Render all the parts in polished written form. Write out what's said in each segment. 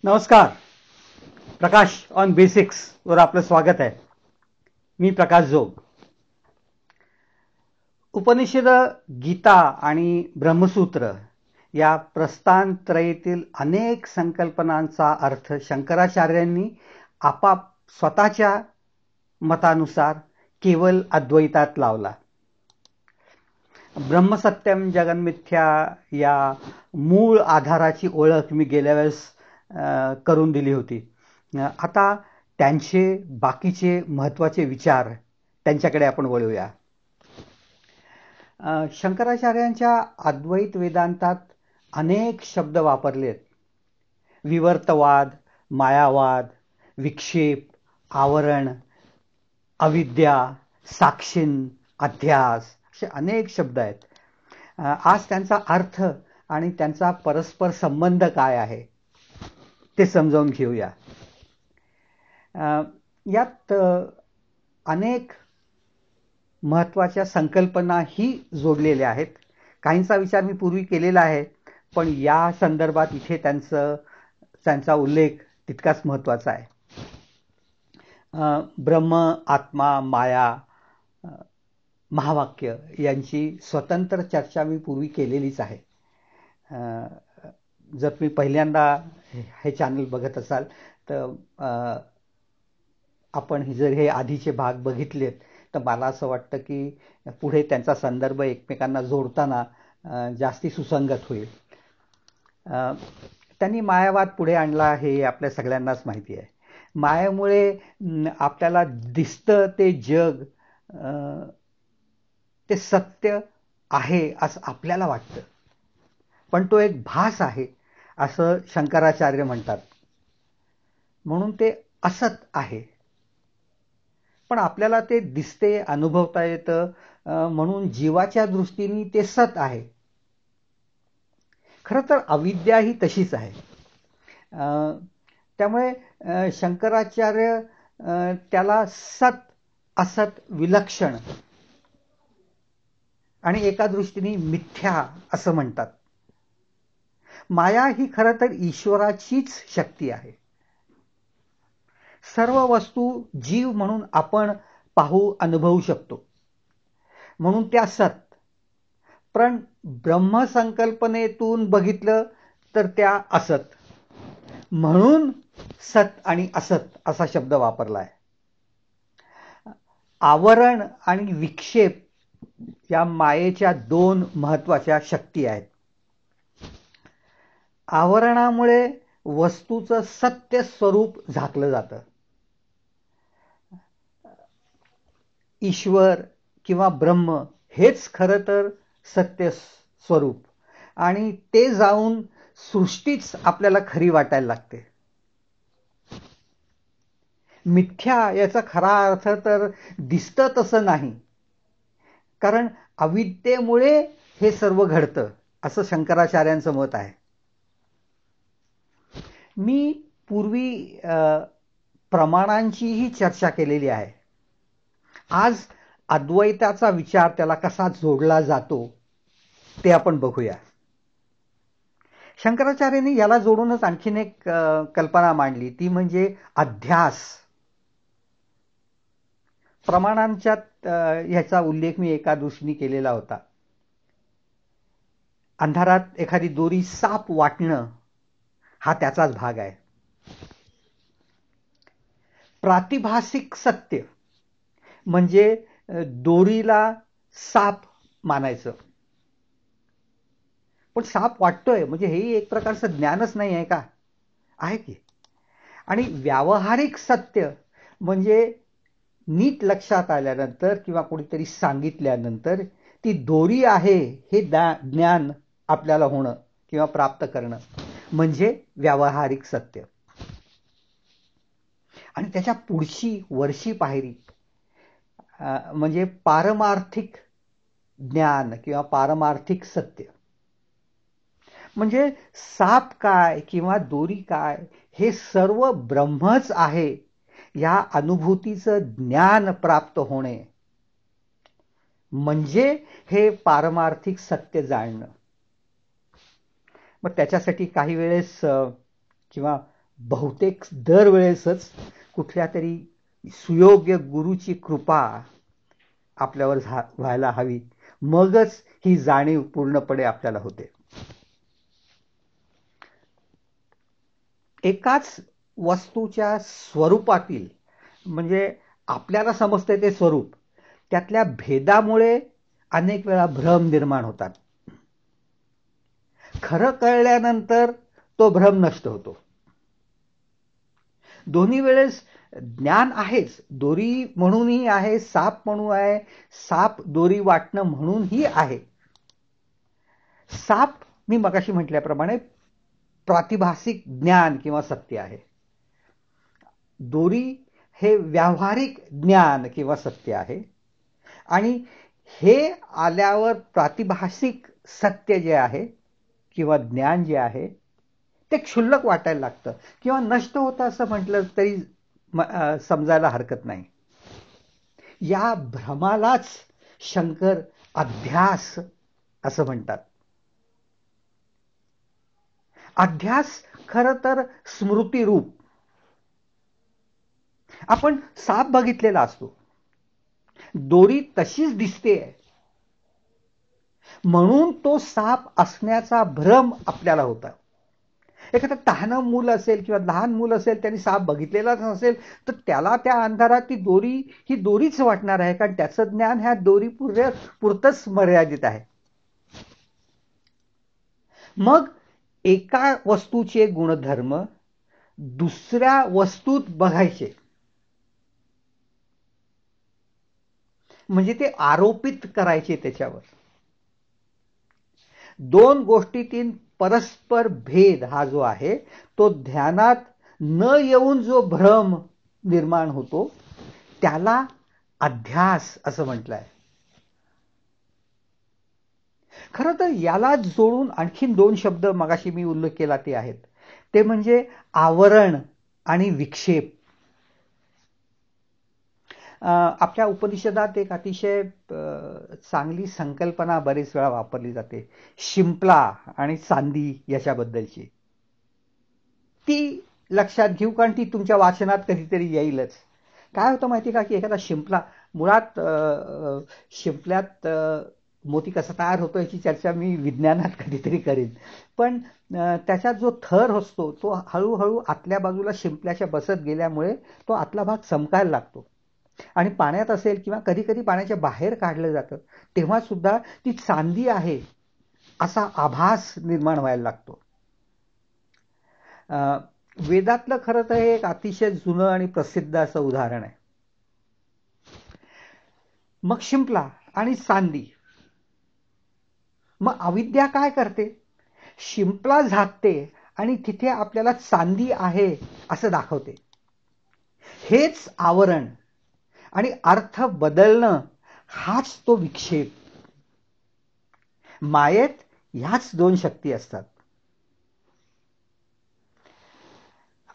नमस्कार. प्रकाश on basics वर आपलं स्वागत आहे. मी प्रकाश जोग. उपनिषद, गीता आणि ब्रह्मसूत्र या प्रस्थानत्रयीतील अनेक संकल्पनांचा अर्थ शंकराचार्यांनी आपाप स्वतःच्या मतानुसार केवळ अद्वैतात लावला. ब्रह्मसत्यम जगन्मिथ्या या मूळ आधाराची ओळख मी गेल्या वेळेस करून दिली होती. आता त्यांचे बाकीचे महत्त्वाचे विचार त्यांच्याकडे आपण वळूया. शंकराचार्यांच्या अद्वैत वेदांतात अनेक शब्द वापरलेत. विवर्तवाद, मायावाद, विक्षेप, आवरण, अविद्या, साक्षीण, अध्यास असे अनेक शब्द आहेत. आज त्यांचा अर्थ आणि त्यांचा परस्पर संबंध काय आहे ते समजावून घेऊया. यात अनेक महत्त्वाच्या संकल्पनाही जोडलेल्या आहेत. काहींचा विचार मी पूर्वी केलेला आहे, पण या संदर्भात इथे त्यांचा उल्लेख तितकाच महत्त्वाचा आहे. ब्रह्म, आत्मा, माया, महावाक्य यांची स्वतंत्र चर्चा मी पूर्वी केलेलीच आहे. जर तुम्ही पहिल्यांदा हे चॅनल बघत असाल तर आपण जर हे आधीचे भाग बघितलेत तर मला असं वाटतं की पुढे त्यांचा संदर्भ एकमेकांना जोडताना जास्ती सुसंगत होईल. त्यांनी मायावाद पुढे आणला हे आपल्या सगळ्यांनाच माहिती आहे. मायामुळे आपल्याला दिसतं ते जग ते सत्य आहे असं आपल्याला वाटतं, पण तो एक भास आहे असं शंकराचार्य म्हणतात. म्हणून ते असत आहे, पण आपल्याला ते दिसते, अनुभवता येतं, म्हणून जीवाच्या दृष्टीने ते सत आहे. खरं तर अविद्या ही तशीच आहे. त्यामुळे शंकराचार्य त्याला सत, असत, विलक्षण आणि एका दृष्टीने मिथ्या असं म्हणतात. माया ही खरं तर ईश्वराचीच शक्ती आहे. सर्व वस्तू जीव म्हणून आपण पाहू, अनुभवू शकतो, म्हणून त्या सत. पण ब्रह्मसंकल्पनेतून बघितलं तर त्या असत, म्हणून सत आणि असत असा शब्द वापरलाय. आवरण आणि विक्षेप या मायेच्या दोन महत्त्वाच्या शक्ती आहेत. आवरणामुळे वस्तूचं सत्य स्वरूप झाकलं जातं. ईश्वर किंवा ब्रह्म हेच खरं तर सत्य स्वरूप, आणि ते जाऊन सृष्टीच आपल्याला खरी वाटायला लागते. मिथ्या याचा खरा अर्थ तर दिसतं तसं नाही, कारण अविद्येमुळे हे सर्व घडतं असं शंकराचार्यांचं मत आहे. मी पूर्वी प्रमाणांचीही चर्चा केलेली आहे. आज अद्वैताचा विचार त्याला कसा जोडला जातो ते आपण बघूया. शंकराचार्यांनी याला जोडूनच आणखीन एक कल्पना मांडली, ती म्हणजे अध्यास. प्रमाणांच्या ह्याचा उल्लेख मी एका दृष्टीने केलेला होता. अंधारात एखादी दोरी साप वाटणं हा त्याचाच भाग आहे. प्रातिभासिक सत्य म्हणजे दोरीला साप मानायचं, पण साप वाटतोय म्हणजे हेही एक प्रकारचं ज्ञानच नाही आहे का? आहे की. आणि व्यावहारिक सत्य म्हणजे नीट लक्षात आल्यानंतर किंवा कोणीतरी सांगितल्यानंतर ती दोरी आहे हे ज्ञान आपल्याला होणं किंवा प्राप्त करणं म्हणजे व्यावहारिक सत्य. आणि त्याच्या पुढची वरची पायरी म्हणजे पारमार्थिक ज्ञान किंवा पारमार्थिक सत्य. म्हणजे साप काय किंवा दोरी काय हे सर्व ब्रह्मच आहे या अनुभूतीचं ज्ञान प्राप्त होणे म्हणजे हे पारमार्थिक सत्य जाणणं. मग त्याच्यासाठी काही वेळेस किंवा बहुतेक दरवेळेसच कुठल्या तरी सुयोग्य गुरुची कृपा आपल्यावर व्हायला हवी, मगच ही जाणीव पूर्णपणे आपल्याला होते. एकाच वस्तूच्या स्वरूपातील, म्हणजे आपल्याला समजते ते स्वरूप, त्यातल्या भेदामुळे अनेक वेळा भ्रम निर्माण होतात. खरं कळल्यानंतर तो भ्रम नष्ट होतो. दोन्ही वेळेस ज्ञान आहेच, दोरी म्हणूनही आहे, साप म्हणून आहे, साप दोरी वाटणं म्हणूनही आहे. साप मी मगाशी म्हटल्याप्रमाणे प्रातिभासिक ज्ञान किंवा सत्य आहे. दोरी हे व्यावहारिक ज्ञान किंवा सत्य आहे. आणि हे आल्यावर प्रातिभासिक सत्य जे आहे किंवा ज्ञान जे आहे ते क्षुल्लक वाटायला लागतं किंवा नष्ट होतं असं म्हटलं तरी समजायला हरकत नाही. या भ्रमालाच शंकर अध्यास असं म्हणतात. अध्यास खरं तर स्मृती रूप. आपण साप बघितलेला असतो, दोरी तशीच दिसते म्हणून तो साप असण्याचा भ्रम आपल्याला होता. एखादं तहानं मूल असेल किंवा लहान मूल असेल, त्यांनी साप बघितलेलाच नसेल तर त्याला त्या अंधारात ती दोरी ही दोरीच वाटणार आहे, कारण त्याचं ज्ञान ह्या दोरी पुरतच मर्यादित आहे. मग एका वस्तूचे गुणधर्म दुसऱ्या वस्तूत बघायचे म्हणजे ते आरोपित करायचे त्याच्यावर. दोन गोष्टीतील परस्पर भेद हा जो आहे तो ध्यानात न येऊन जो भ्रम निर्माण होतो त्याला अध्यास असं म्हटलंय. खरं तर याला जोडून आणखीन दोन शब्द मगाशी मी उल्लेख केला ते आहेत, ते म्हणजे आवरण आणि विक्षेप. आपल्या उपनिषदात एक अतिशय चांगली संकल्पना बरेच वेळा वापरली जाते, शिंपला आणि चांदी याच्याबद्दलची. ती लक्षात घेऊ, कारण ती तुमच्या वाचनात कधीतरी येईलच. काय होतं माहिती का, की एखादा शिंपला, मुळात शिंपल्यात मोती कसा तयार होतो याची चर्चा मी विज्ञानात कधीतरी करीन, पण त्याच्यात जो थर असतो तो हळूहळू आतल्या बाजूला शिंपल्याच्या बसत गेल्यामुळे तो आतला भाग चमकायला लागतो. आणि पाण्यात असेल किंवा कधी कधी पाण्याच्या बाहेर काढलं जातं तेव्हा सुद्धा ती चांदी आहे असा आभास निर्माण व्हायला लागतो. वेदातलं खरं तर हे एक अतिशय जुनं आणि प्रसिद्ध असं उदाहरण आहे. मग शिंपला आणि चांदी. मग अविद्या काय करते, शिंपला झाकते आणि तिथे आपल्याला चांदी आहे असं दाखवते. हेच आवरण आणि अर्थ बदलणं हाच तो विक्षेप. मायेत ह्याच दोन शक्ती असतात.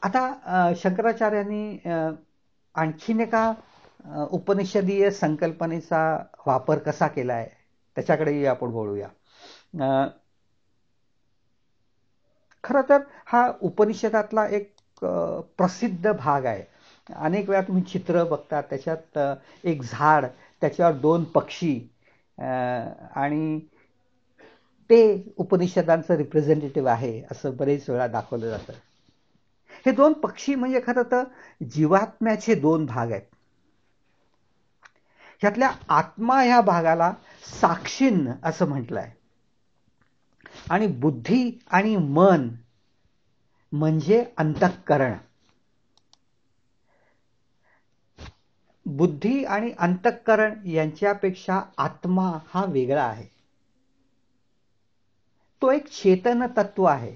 आता शंकराचार्यांनी आणखीन एका उपनिषदीय संकल्पनेचा वापर कसा केलाय त्याच्याकडेही आपण बोलूया. खरं तर हा उपनिषदातला एक प्रसिद्ध भाग आहे. अनेक वेळा तुम्ही चित्र बघता, त्याच्यात एक झाड, त्याच्यावर दोन पक्षी आणि ते उपनिषदांचं रिप्रेझेंटेटिव्ह आहे असं बरेच वेळा दाखवलं जातं. हे दोन पक्षी म्हणजे खरं तर जीवात्म्याचे दोन भाग आहेत. ह्यातल्या आत्मा ह्या भागाला साक्षीन असं म्हटलंय आणि बुद्धी आणि मन म्हणजे अंतःकरण. बुद्धी आणि अंतःकरण यांच्यापेक्षा आत्मा हा वेगळा आहे. तो एक चेतन तत्व आहे.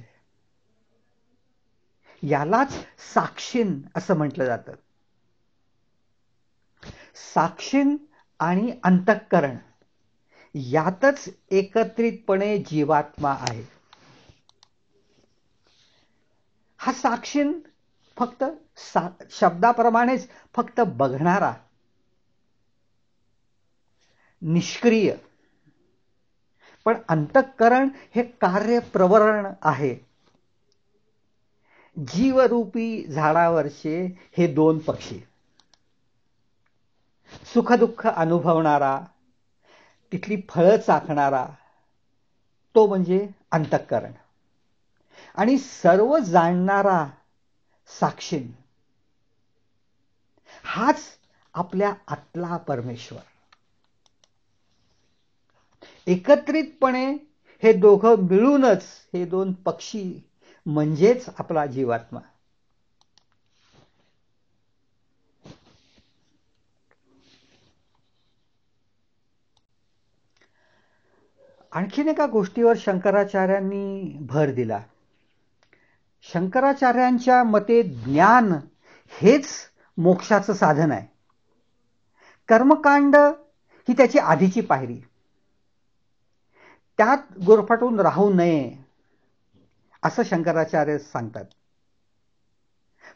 यालाच साक्षीन असं म्हटलं जातं. साक्षीन आणि अंतःकरण यातच एकत्रितपणे जीवात्मा आहे. हा साक्षीन फक्त शब्दाप्रमाणेच फक्त बघणारा, निष्क्रिय. पण अंतःकरण हे कार्यप्रवरण आहे. जीवरूपी झाडावरचे हे दोन पक्षी, सुखदुःख अनुभवणारा, तिथली फळं चाखणारा, तो म्हणजे अंतःकरण, आणि सर्व जाणणारा साक्षी, हाच आपल्या आतला परमेश्वर. एकत्रितपणे हे दोघं मिळूनच हे दोन पक्षी म्हणजेच आपला जीवात्मा. आणखीन एका गोष्टीवर शंकराचार्यांनी भर दिला. शंकराचार्यांच्या मते ज्ञान हेच मोक्षाचं साधन आहे. कर्मकांड ही त्याची आधीची पायरी. त्यात गुरफटून राहू नये असं शंकराचार्य सांगतात.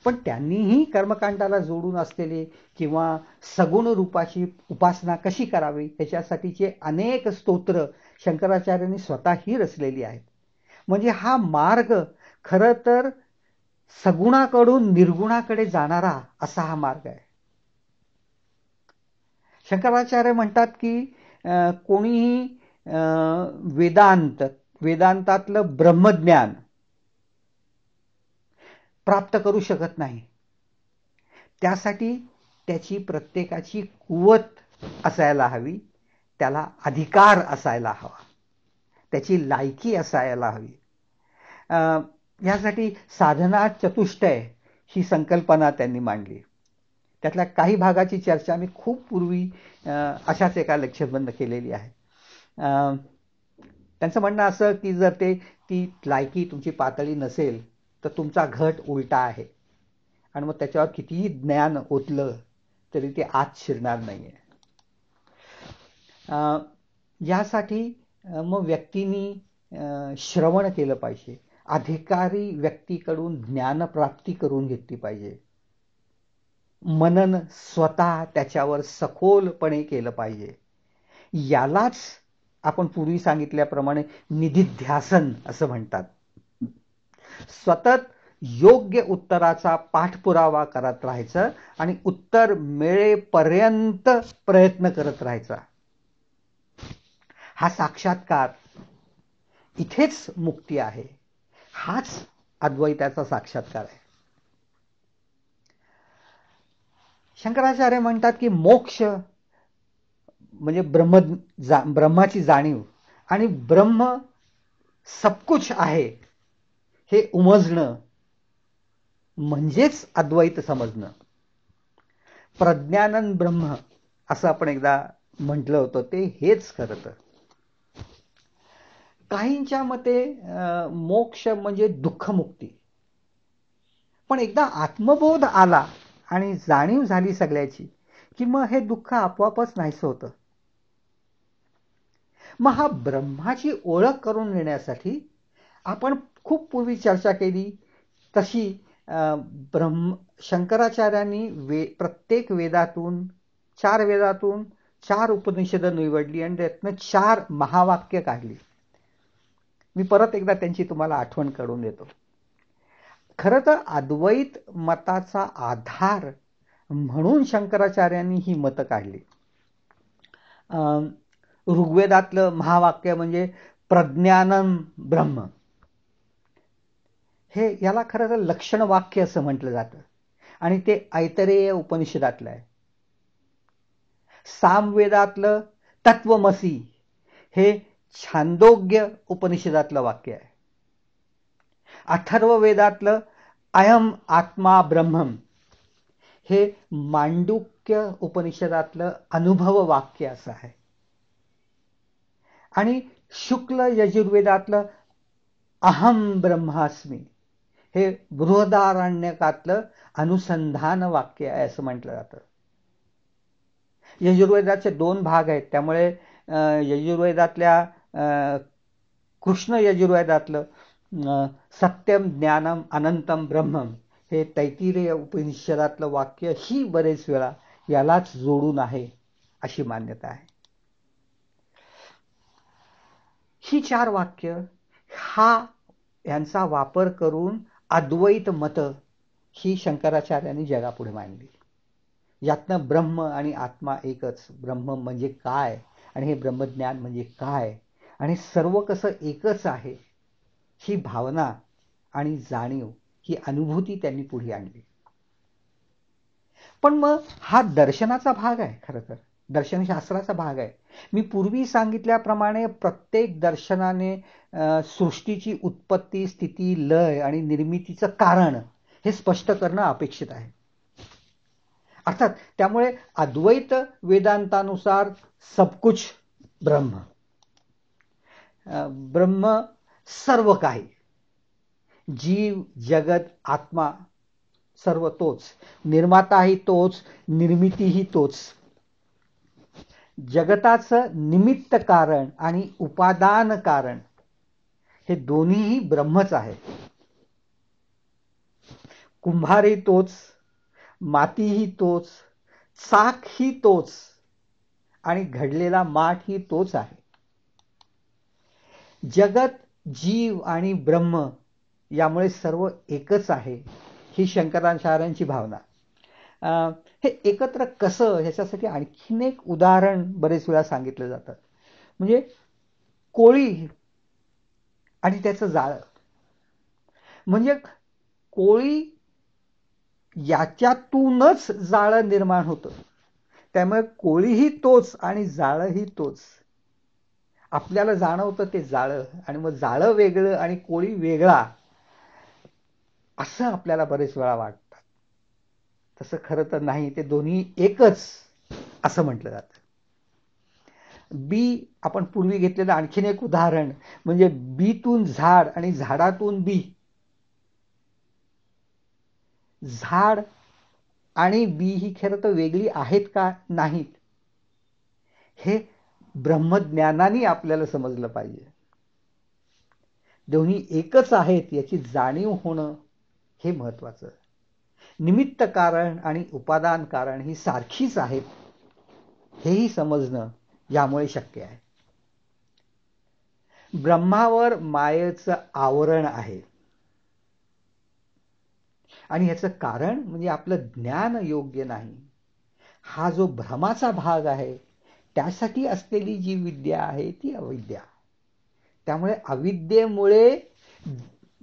पण त्यांनीही कर्मकांडाला जोडून असलेले किंवा सगुण रूपाची उपासना कशी करावी त्याच्यासाठीचे अनेक स्तोत्र शंकराचार्यांनी स्वतःही रचलेली आहेत. म्हणजे हा मार्ग खरं तर सगुणाकडून निर्गुणाकडे जाणारा असा हा मार्ग आहे. शंकराचार्य म्हणतात की कोणीही वेदांतातलं ब्रह्मज्ञान प्राप्त करू शकत नाही. त्यासाठी त्याची प्रत्येकाची कुवत असायला हवी, त्याला अधिकार असायला हवा, त्याची लायकी असायला हवी. यासाठी साधना चतुष्टय ही संकल्पना त्यांनी मांडली. त्यातल्या काही भागाची चर्चा मी खूप पूर्वी अशाच एका लेक्चरमधून केलेली आहे. त्यांचं म्हणणं असं की जर ती लायकी तुमची पातळी नसेल तर तुमचा घट उलटा आहे आणि मग त्याच्यावर कितीही ज्ञान ओतलं तरी ते आत शिरणार नाहीये. यासाठी मग व्यक्तींनी श्रवण केलं पाहिजे, अधिकारी व्यक्तीकडून ज्ञानप्राप्ती करून घेतली पाहिजे, मनन स्वतः त्याच्यावर सखोलपणे केलं पाहिजे. यालाच आपण पूर्वी सांगितल्याप्रमाणे निधिध्यासन असं म्हणतात. सतत योग्य उत्तराचा पाठपुरावा करत राहायचं आणि उत्तर मिळेपर्यंत प्रयत्न करत राहायचा. हा साक्षात्कार, इथेच मुक्ती आहे. हाच अद्वैताचा साक्षात्कार आहे. शंकराचार्य म्हणतात की मोक्ष म्हणजे ब्रह्माची जाणीव आणि ब्रह्म सबकुछ आहे हे उमजणं म्हणजेच अद्वैत समजणं. प्रज्ञानंद ब्रह्म असं आपण एकदा म्हटलं होतं, ते हेच खरं तर. काहींच्या मते मोक्ष म्हणजे दुःखमुक्ती. पण एकदा आत्मबोध आला आणि जाणीव झाली सगळ्याची की मग हे दुःख आपोआपच नाहीसं होतं. मग हा ब्रह्माची ओळख करून घेण्यासाठी आपण खूप पूर्वी चर्चा केली तशी शंकराचार्यांनी प्रत्येक वेदातून 4 वेदातून 4 उपनिषदं निवडली आणि त्यातनं 4 महावाक्य काढली. मी परत एकदा त्यांची तुम्हाला आठवण करून देतो. खरं तर अद्वैत मताचा आधार म्हणून शंकराचार्यांनी ही मतं काढली. ऋग्वेदातलं महावाक्य म्हणजे प्रज्ञानम ब्रह्म, हे याला खरं तर लक्षण वाक्य असं म्हटलं जातं आणि ते ऐतरेय उपनिषदातलं आहे. सामवेदातलं तत्वमसी हे छांदोग्य उपनिषदातलं वाक्य आहे. अथर्ववेदातलं अयम आत्मा ब्रह्मम हे मांडूक्य उपनिषदातलं अनुभव वाक्य असं आहे. आणि शुक्ल यजुर्वेदातलं अहम ब्रह्मास्मी हे बृहदारण्यकातलं अनुसंधान वाक्य आहे असं म्हटलं जातं. यजुर्वेदाचे 2 भाग आहेत, त्यामुळे यजुर्वेदातल्या कृष्ण यजुर्वेदातलं सत्यम ज्ञानम अनंतम ब्रह्मम हे तैत्तिरीय उपनिषदातलं वाक्य ही बरेच वेळा यालाच जोडून आहे अशी मान्यता आहे. ही 4 वाक्य यांचा वापर करून अद्वैत मत ही शंकराचार्यांनी जगापुढे मांडली. यातनं ब्रह्म आणि आत्मा एकच, ब्रह्म म्हणजे काय आणि हे ब्रह्मज्ञान म्हणजे काय आणि सर्व कसं एकच आहे, ही भावना आणि जाणीव, ही अनुभूती त्यांनी पुढे आणली. पण मग हा दर्शनाचा भाग आहे, खरं तर दर्शनशास्त्राचा भाग आहे. मी पूर्वी सांगितल्याप्रमाणे प्रत्येक दर्शनाने सृष्टीची उत्पत्ती, स्थिती, लय आणि निर्मितीचं कारण हे स्पष्ट करणं अपेक्षित आहे. अर्थात त्यामुळे अद्वैत वेदांतानुसार सबकुछ ब्रह्म, ब्रह्म सर्व काही, जीव, जगत, आत्मा सर्व तोच, निर्माताही तोच, निर्मितीही तोच. जगताचं निमित्त कारण आणि उपादान कारण हे दोन्हीही ब्रह्मच आहे. कुंभारही तोच, मातीही तोच, चाक ही तोच आणि घडलेला माठ ही तोच आहे. जगत, जीव आणि ब्रह्म यामुळे सर्व एकच आहे, ही शंकराचार्यांची भावना. हे एकत्र कसं, ह्याच्यासाठी आणखीन एक उदाहरण बरेच वेळा सांगितलं जातं. म्हणजे कोळी आणि त्याचं जाळं. म्हणजे कोळी याच्यातूनच जाळं निर्माण होतं. त्यामुळे कोळीही तोच आणि जाळंही तोच. आपल्याला जाणवतं ते जाळं, आणि मग जाळं वेगळं आणि कोळी वेगळा असं आपल्याला बरेच वेळा वाटतं. तसं खरं तर नाही, ते दोन्ही एकच असं म्हटलं जातं. बी, आपण पूर्वी घेतलेलं आणखीन एक उदाहरण म्हणजे बीतून झाड आणि झाडातून बी. झाड आणि बी ही खरं तर वेगळी आहेत का नाहीत, हे ब्रह्मज्ञानाने आपल्याला समजलं पाहिजे. दोन्ही एकच आहेत याची जाणीव होणं हे महत्वाचं. निमित्त कारण आणि उपादान कारण ही सारखीच आहेत, हेही समजणं यामुळे शक्य आहे. ब्रह्मावर मायेचं आवरण आहे आणि याचं कारण म्हणजे आपलं ज्ञान योग्य नाही. हा जो भ्रमाचा भाग आहे त्यासाठी असलेली जी विद्या आहे ती अविद्या. त्यामुळे अविद्येमुळे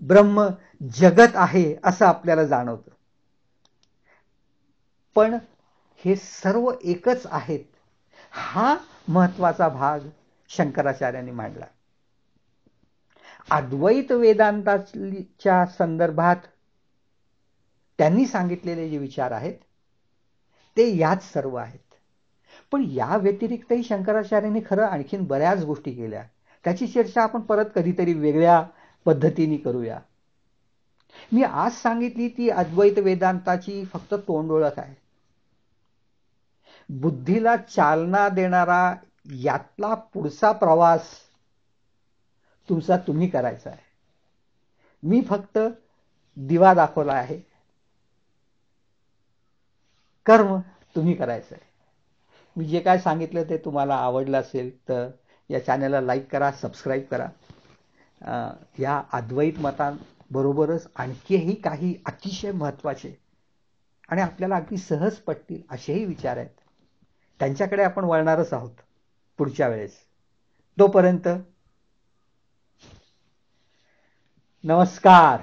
ब्रह्म जगत आहे असं आपल्याला जाणवतं. पण हे सर्व एकच आहेत, हा महत्वाचा भाग शंकराचार्यांनी मांडला. अद्वैत वेदांताच्या संदर्भात त्यांनी सांगितलेले जे विचार आहेत ते याच सर्व आहेत. पण या व्यतिरिक्तही शंकराचार्यांनी खरं आणखीन बऱ्याच गोष्टी केल्या. त्याची चर्चा आपण परत कधीतरी वेगळ्या पद्धतीने करूया. मी आज सांगितली ती अद्वैत वेदांताची फक्त तोंडओळख आहे. बुद्धीला चालना देणारा यातला पुढचा प्रवास तुमचा तुम्ही करायचा आहे. मी फक्त दिवा दाखवला आहे, कर्म तुम्ही करायचं आहे. मी जे काय सांगितलं ते तुम्हाला आवडलं असेल तर या चॅनलला लाईक करा, सबस्क्राईब करा. या अद्वैत मतांबरोबरच आणखीही काही अतिशय महत्वाचे आणि आपल्याला अगदी सहज पटतील असेही विचार आहेत, त्यांच्याकडे आपण वळणारच आहोत पुढच्या वेळेस. तोपर्यंत नमस्कार.